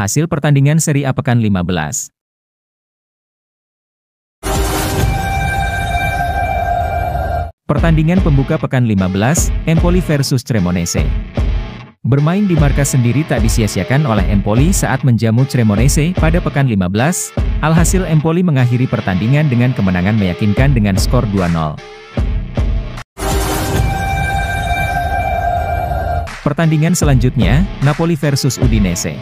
Hasil pertandingan Serie A pekan 15. Pertandingan pembuka pekan 15, Empoli versus Cremonese. Bermain di markas sendiri tak disia-siakan oleh Empoli saat menjamu Cremonese pada pekan 15, alhasil Empoli mengakhiri pertandingan dengan kemenangan meyakinkan dengan skor 2-0. Pertandingan selanjutnya, Napoli versus Udinese.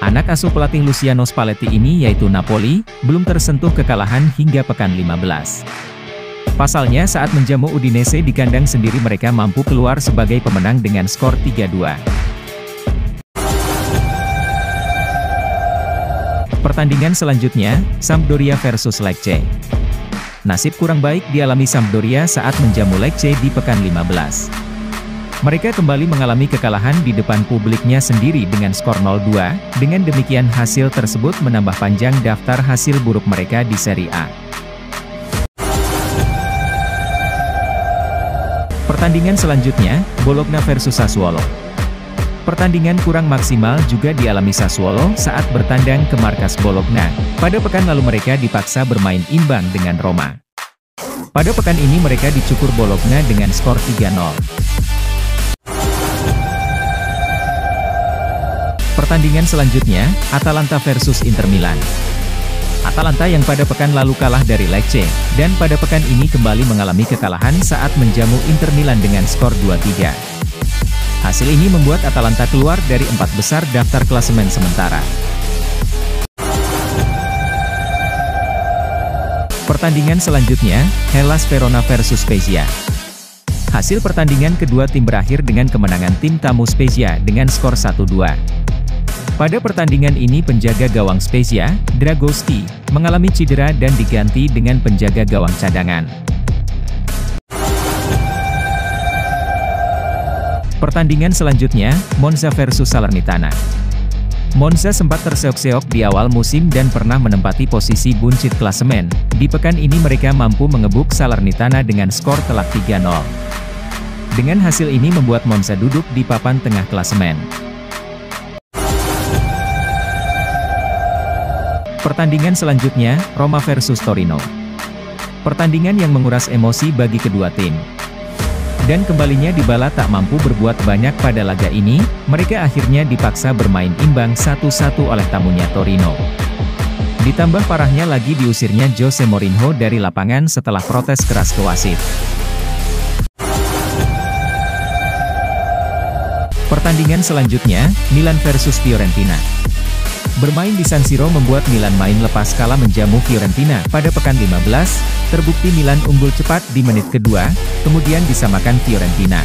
Anak asuh pelatih Luciano Spalletti ini yaitu Napoli, belum tersentuh kekalahan hingga pekan 15. Pasalnya saat menjamu Udinese di kandang sendiri mereka mampu keluar sebagai pemenang dengan skor 3-2. Pertandingan selanjutnya, Sampdoria versus Lecce. Nasib kurang baik dialami Sampdoria saat menjamu Lecce di pekan 15. Mereka kembali mengalami kekalahan di depan publiknya sendiri dengan skor 0-2, dengan demikian hasil tersebut menambah panjang daftar hasil buruk mereka di Serie A. Pertandingan selanjutnya, Bologna versus Sassuolo. Pertandingan kurang maksimal juga dialami Sassuolo saat bertandang ke markas Bologna. Pada pekan lalu mereka dipaksa bermain imbang dengan Roma. Pada pekan ini mereka dicukur Bologna dengan skor 3-0. Pertandingan selanjutnya, Atalanta versus Inter Milan. Atalanta yang pada pekan lalu kalah dari Lecce, dan pada pekan ini kembali mengalami kekalahan saat menjamu Inter Milan dengan skor 2-3. Hasil ini membuat Atalanta keluar dari 4 besar daftar klasemen sementara. Pertandingan selanjutnya, Hellas Verona versus Spezia. Hasil pertandingan kedua tim berakhir dengan kemenangan tim tamu Spezia dengan skor 1-2. Pada pertandingan ini penjaga gawang Spezia, Dragowski, mengalami cedera dan diganti dengan penjaga gawang cadangan. Pertandingan selanjutnya, Monza versus Salernitana. Monza sempat terseok-seok di awal musim dan pernah menempati posisi buncit klasemen. Di pekan ini mereka mampu mengebuk Salernitana dengan skor telak 3-0. Dengan hasil ini membuat Monza duduk di papan tengah klasemen. Pertandingan selanjutnya, Roma versus Torino. Pertandingan yang menguras emosi bagi kedua tim. Dan kembalinya Dybala tak mampu berbuat banyak pada laga ini, mereka akhirnya dipaksa bermain imbang 1-1 oleh tamunya Torino. Ditambah parahnya lagi diusirnya Jose Mourinho dari lapangan setelah protes keras ke wasit. Pertandingan selanjutnya, Milan versus Fiorentina. Bermain di San Siro membuat Milan main lepas kalah menjamu Fiorentina pada pekan 15, terbukti Milan unggul cepat di menit kedua, kemudian disamakan Fiorentina.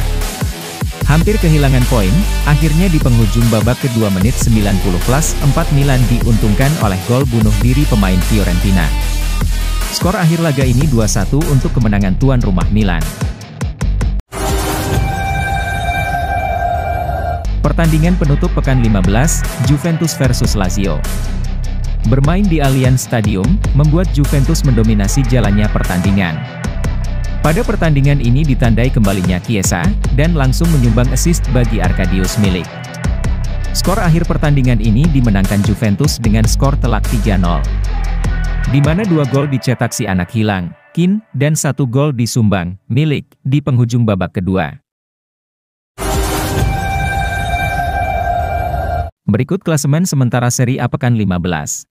Hampir kehilangan poin, akhirnya di penghujung babak kedua menit 90+4 Milan diuntungkan oleh gol bunuh diri pemain Fiorentina. Skor akhir laga ini 2-1 untuk kemenangan tuan rumah Milan. Pertandingan penutup pekan 15, Juventus versus Lazio. Bermain di Allianz Stadium, membuat Juventus mendominasi jalannya pertandingan. Pada pertandingan ini ditandai kembalinya Chiesa, dan langsung menyumbang assist bagi Arkadiusz Milik. Skor akhir pertandingan ini dimenangkan Juventus dengan skor telak 3-0. Di mana 2 gol dicetak si anak hilang, Kean, dan 1 gol disumbang, Milik, di penghujung babak kedua. Berikut klasemen sementara Serie A pekan 15.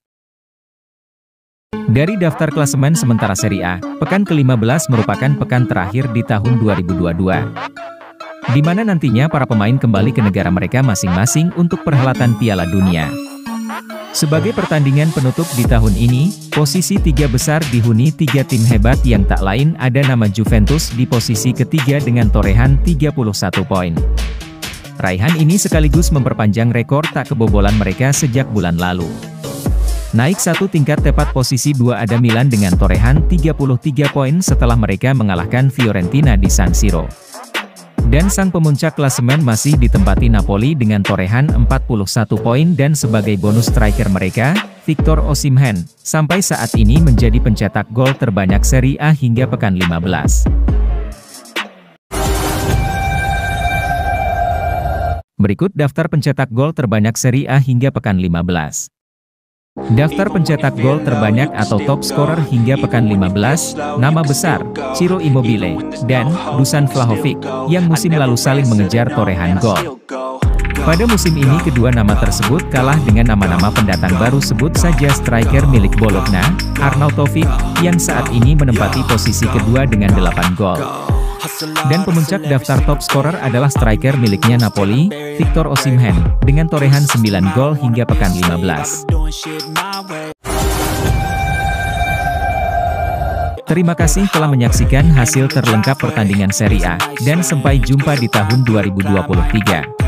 Dari daftar klasemen sementara Serie A, pekan ke-15 merupakan pekan terakhir di tahun 2022. Di mana nantinya para pemain kembali ke negara mereka masing-masing untuk perhelatan Piala Dunia. Sebagai pertandingan penutup di tahun ini, posisi 3 besar dihuni 3 tim hebat yang tak lain ada nama Juventus di posisi ketiga dengan torehan 31 poin. Raihan ini sekaligus memperpanjang rekor tak kebobolan mereka sejak bulan lalu. Naik 1 tingkat tepat posisi 2 ada Milan dengan torehan 33 poin setelah mereka mengalahkan Fiorentina di San Siro. Dan sang pemuncak klasemen masih ditempati Napoli dengan torehan 41 poin dan sebagai bonus striker mereka, Victor Osimhen, sampai saat ini menjadi pencetak gol terbanyak Serie A hingga pekan 15. Berikut daftar pencetak gol terbanyak Serie A hingga pekan 15. Daftar pencetak gol terbanyak atau top scorer hingga pekan 15, nama besar, Ciro Immobile, dan Dusan Vlahovic, yang musim lalu saling mengejar torehan gol. Pada musim ini kedua nama tersebut kalah dengan nama-nama pendatang baru, sebut saja striker milik Bologna, Arnautovic, yang saat ini menempati posisi kedua dengan 8 gol. Dan pemuncak daftar top scorer adalah striker miliknya Napoli, Victor Osimhen, dengan torehan 9 gol hingga pekan 15. Terima kasih telah menyaksikan hasil terlengkap pertandingan Serie A, dan sampai jumpa di tahun 2023.